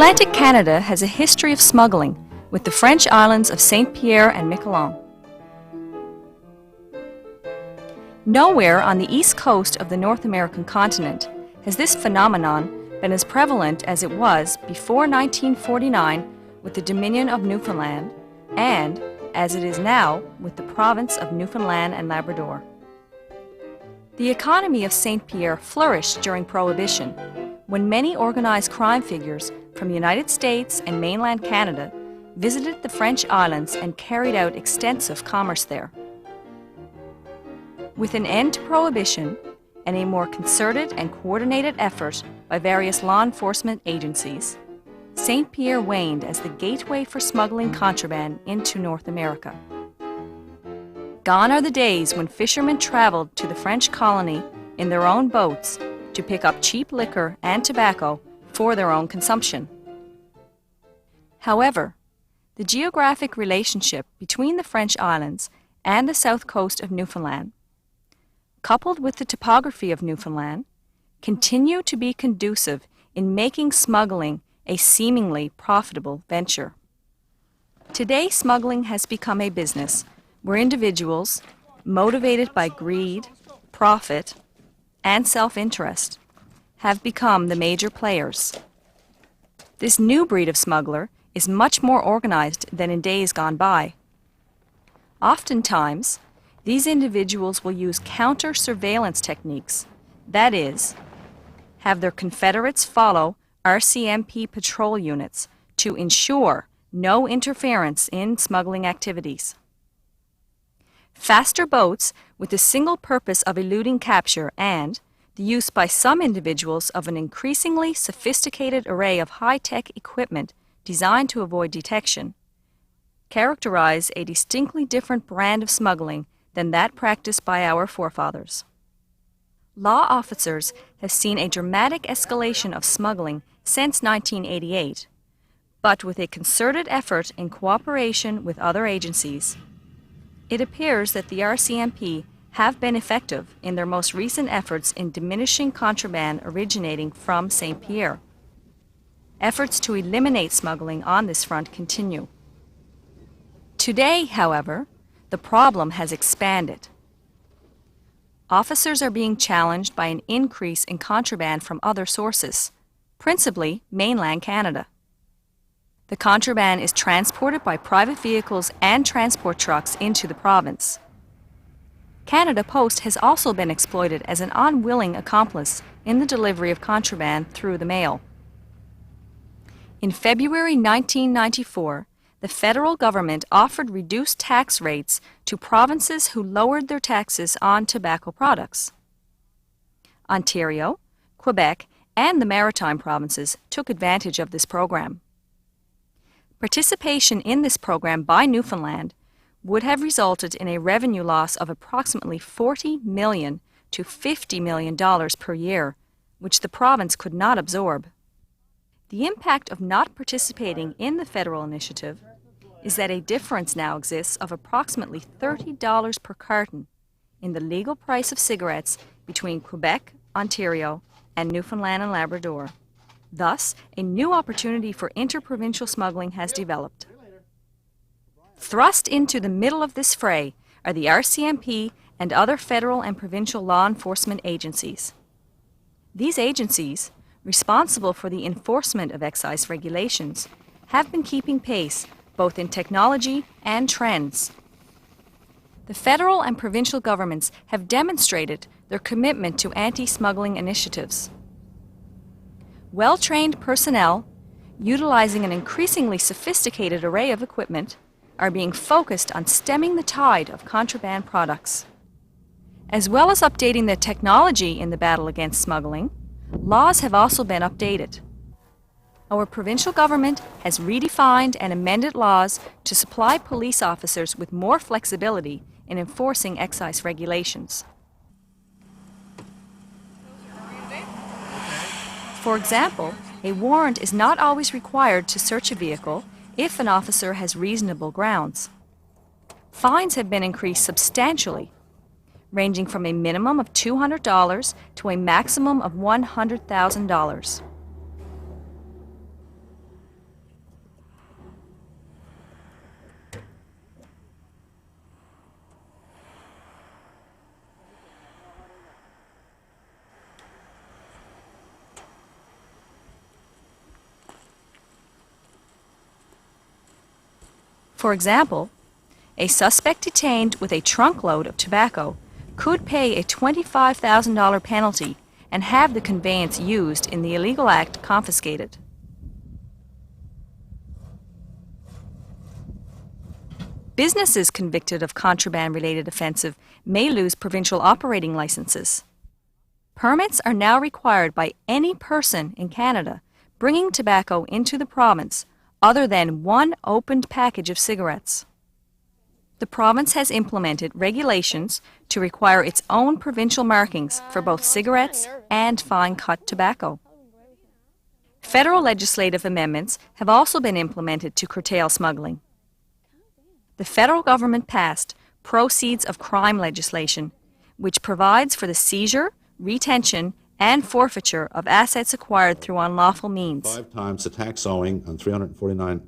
Atlantic Canada has a history of smuggling with the French islands of St. Pierre and Miquelon. Nowhere on the east coast of the North American continent has this phenomenon been as prevalent as it was before 1949 with the Dominion of Newfoundland and as it is now with the province of Newfoundland and Labrador. The economy of St. Pierre flourished during Prohibition, when many organized crime figures from the United States and mainland Canada visited the French islands and carried out extensive commerce there. With an end to Prohibition and a more concerted and coordinated effort by various law enforcement agencies, St. Pierre waned as the gateway for smuggling contraband into North America. Gone are the days when fishermen traveled to the French colony in their own boats to pick up cheap liquor and tobacco for their own consumption. However, the geographic relationship between the French islands and the south coast of Newfoundland, coupled with the topography of Newfoundland, continue to be conducive in making smuggling a seemingly profitable venture. Today, smuggling has become a business where individuals, motivated by greed, profit, and self-interest, have become the major players. This new breed of smuggler is much more organized than in days gone by. Oftentimes, these individuals will use counter-surveillance techniques, that is, have their confederates follow RCMP patrol units to ensure no interference in smuggling activities. Faster boats with the single purpose of eluding capture and the use by some individuals of an increasingly sophisticated array of high-tech equipment designed to avoid detection characterize a distinctly different brand of smuggling than that practiced by our forefathers. Law officers have seen a dramatic escalation of smuggling since 1988, but with a concerted effort in cooperation with other agencies, it appears that the RCMP have been effective in their most recent efforts in diminishing contraband originating from St. Pierre. Efforts to eliminate smuggling on this front continue. Today, however, the problem has expanded. Officers are being challenged by an increase in contraband from other sources, principally mainland Canada. The contraband is transported by private vehicles and transport trucks into the province. Canada Post has also been exploited as an unwilling accomplice in the delivery of contraband through the mail. In February 1994, the federal government offered reduced tax rates to provinces who lowered their taxes on tobacco products. Ontario, Quebec, and the Maritime provinces took advantage of this program. Participation in this program by Newfoundland would have resulted in a revenue loss of approximately $40 million to $50 million per year, which the province could not absorb. The impact of not participating in the federal initiative is that a difference now exists of approximately $30 per carton in the legal price of cigarettes between Quebec, Ontario, and Newfoundland and Labrador. Thus, a new opportunity for interprovincial smuggling has developed. Thrust into the middle of this fray are the RCMP and other federal and provincial law enforcement agencies. These agencies, responsible for the enforcement of excise regulations, have been keeping pace both in technology and trends. The federal and provincial governments have demonstrated their commitment to anti-smuggling initiatives. Well-trained personnel, utilizing an increasingly sophisticated array of equipment, are being focused on stemming the tide of contraband products. As well as updating the technology in the battle against smuggling, laws have also been updated. Our provincial government has redefined and amended laws to supply police officers with more flexibility in enforcing excise regulations. For example, a warrant is not always required to search a vehicle if an officer has reasonable grounds. Fines have been increased substantially, ranging from a minimum of $200 to a maximum of $100,000. For example, a suspect detained with a trunkload of tobacco could pay a $25,000 penalty and have the conveyance used in the illegal act confiscated. Businesses convicted of contraband-related offenses may lose provincial operating licenses. Permits are now required by any person in Canada bringing tobacco into the province other than one opened package of cigarettes. The province has implemented regulations to require its own provincial markings for both cigarettes and fine-cut tobacco. Federal legislative amendments have also been implemented to curtail smuggling. The federal government passed Proceeds of Crime legislation, which provides for the seizure, retention, and forfeiture of assets acquired through unlawful means. 5 times the tax owing on 349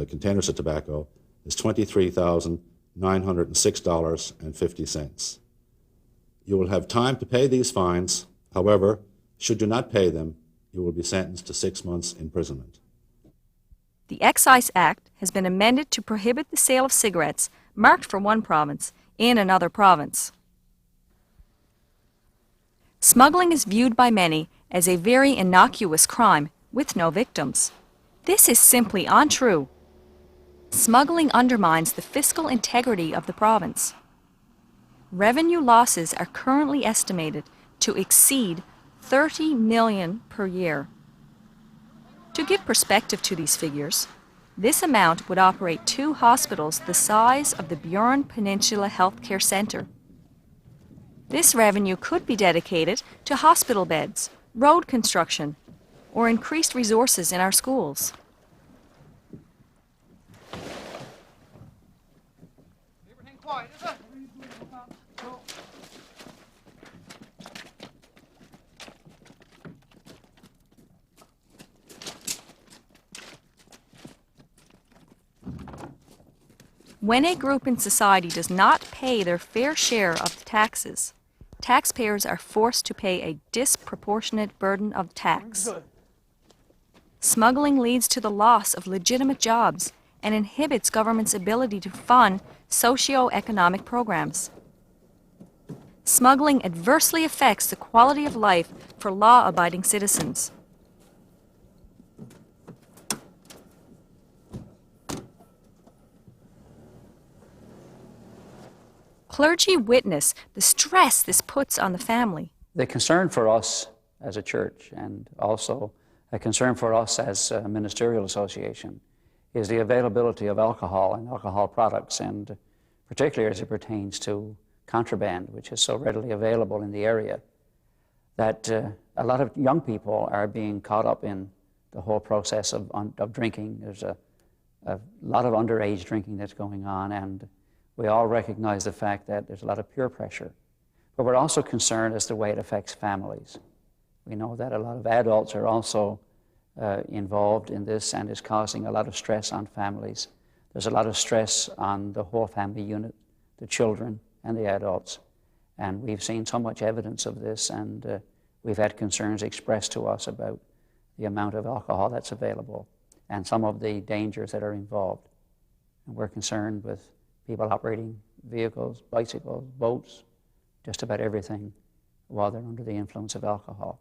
containers of tobacco is $23,906.50. You will have time to pay these fines. However, should you not pay them, you will be sentenced to 6 months imprisonment. The Excise Act has been amended to prohibit the sale of cigarettes marked for one province in another province. Smuggling is viewed by many as a very innocuous crime with no victims. This is simply untrue. Smuggling undermines the fiscal integrity of the province. Revenue losses are currently estimated to exceed $30 million per year. To give perspective to these figures, this amount would operate 2 hospitals the size of the Burin Peninsula Healthcare Centre. This revenue could be dedicated to hospital beds, road construction, or increased resources in our schools. Everything quiet, is it? When a group in society does not pay their fair share of the taxes, taxpayers are forced to pay a disproportionate burden of tax. Smuggling leads to the loss of legitimate jobs and inhibits government's ability to fund socio-economic programs. Smuggling adversely affects the quality of life for law-abiding citizens. Clergy witness the stress this puts on the family. The concern for us as a church, and also a concern for us as a ministerial association, is the availability of alcohol and alcohol products, and particularly as it pertains to contraband, which is so readily available in the area, that a lot of young people are being caught up in the whole process of drinking. There's a lot of underage drinking that's going on, and we all recognize the fact that there's a lot of peer pressure. But we're also concerned as to the way it affects families. We know that a lot of adults are also involved in this and is causing a lot of stress on families. There's a lot of stress on the whole family unit, the children and the adults. And we've seen so much evidence of this, and we've had concerns expressed to us about the amount of alcohol that's available and some of the dangers that are involved. And we're concerned with people operating vehicles, bicycles, boats, just about everything while they're under the influence of alcohol,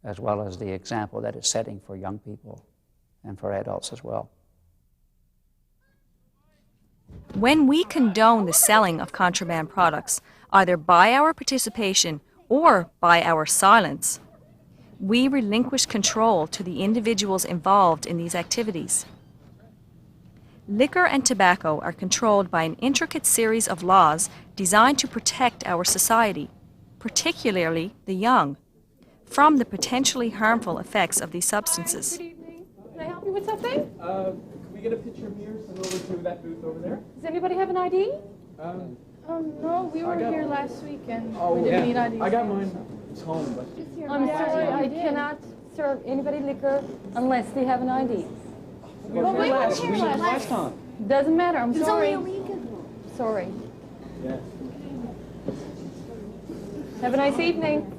as well as the example that it's setting for young people and for adults as well. When we condone the selling of contraband products, either by our participation or by our silence, we relinquish control to the individuals involved in these activities. Liquor and tobacco are controlled by an intricate series of laws designed to protect our society, particularly the young, from the potentially harmful effects of these substances. Good evening. Can I help you with something? Can we get a picture of me or send over to that booth over there? Does anybody have an ID? No, we were here last week and Oh, we didn't need IDs. I got mine. It's home, but I'm sorry, I cannot serve anybody liquor unless they have an ID. we were here last week. Last time. Doesn't matter, I'm sorry. It's only a week ago. Sorry. Yeah. Have a nice evening.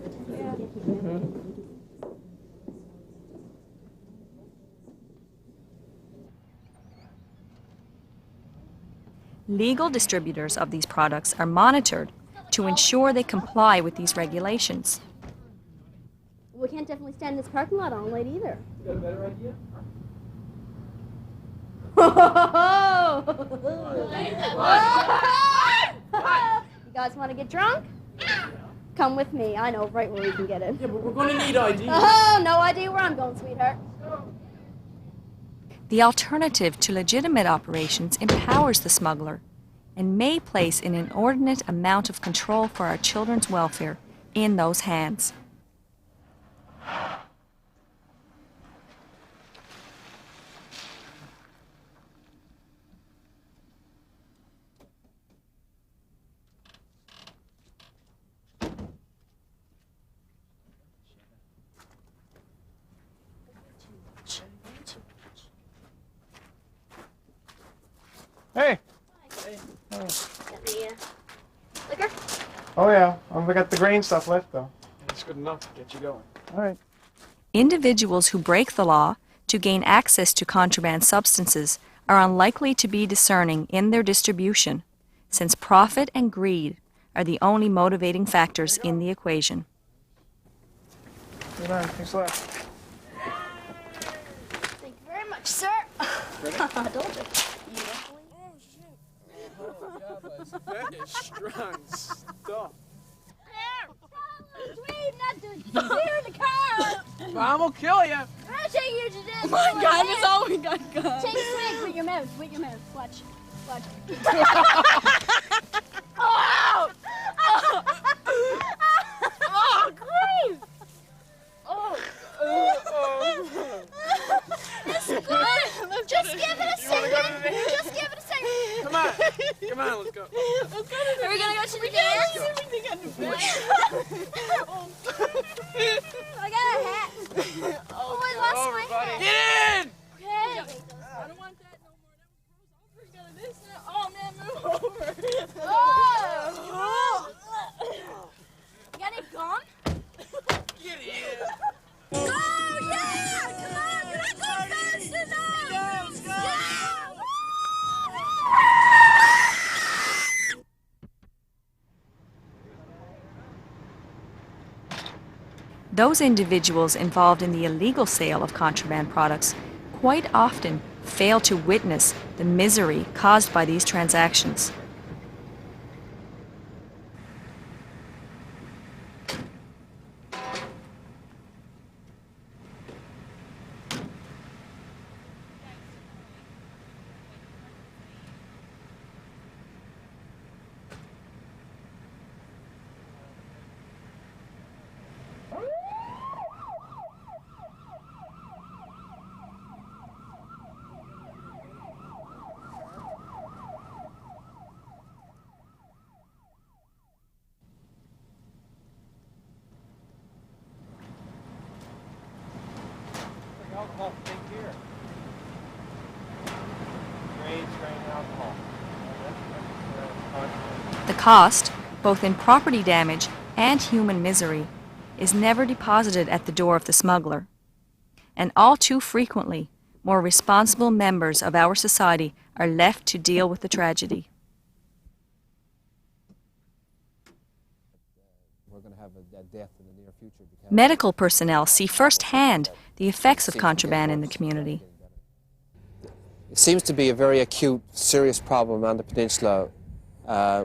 Legal distributors of these products are monitored to ensure they comply with these regulations. We can't definitely stand in this parking lot all night either. You got a better idea? You guys want to get drunk? Come with me. I know right where we can get it. Yeah, but we're going to need ID. Oh, no idea where I'm going, sweetheart. The alternative to legitimate operations empowers the smuggler and may place an inordinate amount of control for our children's welfare in those hands. Hey. Got the liquor? Oh yeah, we got the grain stuff left though. It's good enough to get you going. All right. Individuals who break the law to gain access to contraband substances are unlikely to be discerning in their distribution, since profit and greed are the only motivating factors in the equation. Good on. Thanks a lot. Thank you very much, sir. I told you. That is strong stuff. Sweet, not doing here in the car. I'm gonna kill you. I'll show you to this. Oh my God, that's all we got. Take a swig with your mouth. With your mouth. Watch. Watch. Oh! Oh, great! It's good. Just give it a second. Just give it a second. Come on. Come on, let's go. Are we gonna go to the dance? I got a hat. Oh, I lost my hat. Get in! Okay. I don't want that no more. That was this. Oh man, move over. Oh! You got it gone? Get in! Go! Yeah! Come on! You're not going fast enough! Let's go! Yeah! Those individuals involved in the illegal sale of contraband products quite often fail to witness the misery caused by these transactions. Alcohol, take care. Grain alcohol. The cost, both in property damage and human misery, is never deposited at the door of the smuggler. And all too frequently, more responsible members of our society are left to deal with the tragedy. We're going to have a death in the near future. Medical personnel see firsthand the effects of contraband in the community. It seems to be a very acute, serious problem on the peninsula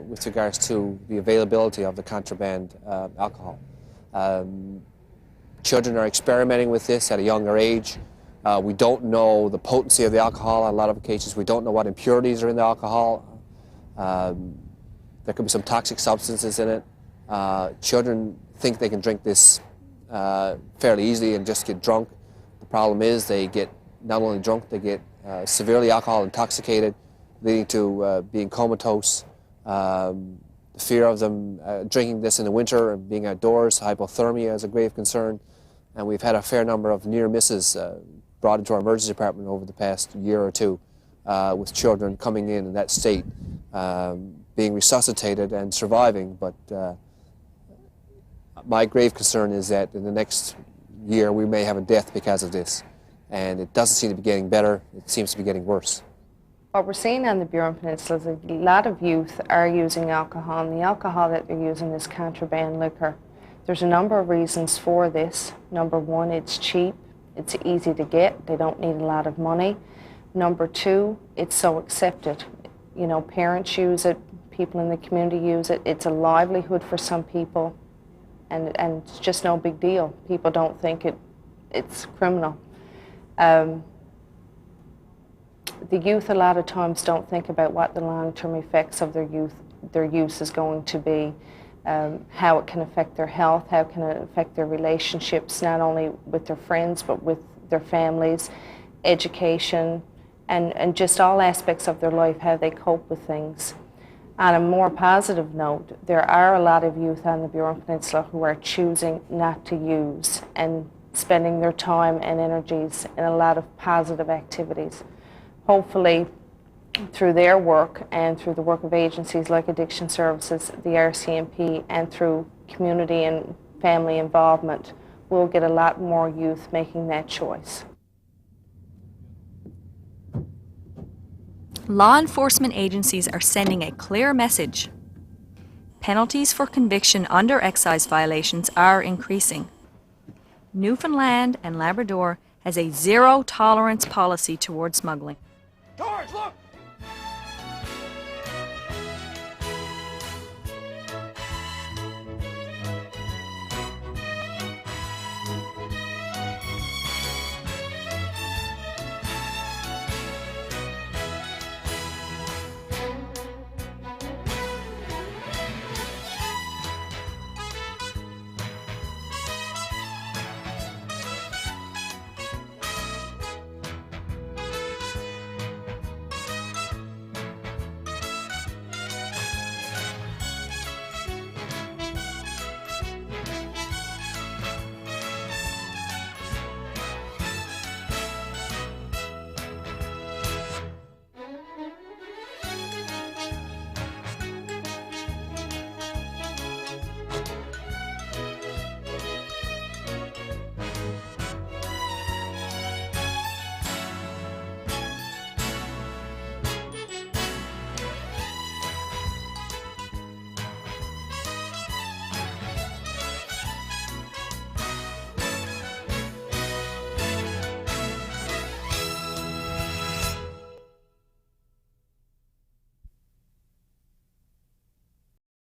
with regards to the availability of the contraband alcohol. Children are experimenting with this at a younger age. We don't know the potency of the alcohol on a lot of occasions. We don't know what impurities are in the alcohol. There could be some toxic substances in it. Children think they can drink this fairly easily and just get drunk. The problem is they get not only drunk, they get severely alcohol intoxicated, leading to being comatose. The fear of them drinking this in the winter and being outdoors, hypothermia is a grave concern. And we've had a fair number of near misses brought into our emergency department over the past year or two with children coming in that state, being resuscitated and surviving. But my grave concern is that in the next year we may have a death because of this. And it doesn't seem to be getting better, it seems to be getting worse. What we're seeing on the Burin Peninsula is a lot of youth are using alcohol, and the alcohol that they're using is contraband liquor. There's a number of reasons for this. Number one, it's cheap, it's easy to get, they don't need a lot of money. Number two, it's so accepted. You know, parents use it, people in the community use it, it's a livelihood for some people, and it's just no big deal. People don't think it's criminal. The youth a lot of times don't think about what the long-term effects of their use is going to be, how it can affect their health, how it can affect their relationships, not only with their friends but with their families, education, and just all aspects of their life, how they cope with things. On a more positive note, there are a lot of youth on the Burin Peninsula who are choosing not to use and spending their time and energies in a lot of positive activities. Hopefully, through their work and through the work of agencies like Addiction Services, the RCMP, and through community and family involvement, we'll get a lot more youth making that choice. Law enforcement agencies are sending a clear message. Penalties for conviction under excise violations are increasing. Newfoundland and Labrador has a zero-tolerance policy toward smuggling. George, look!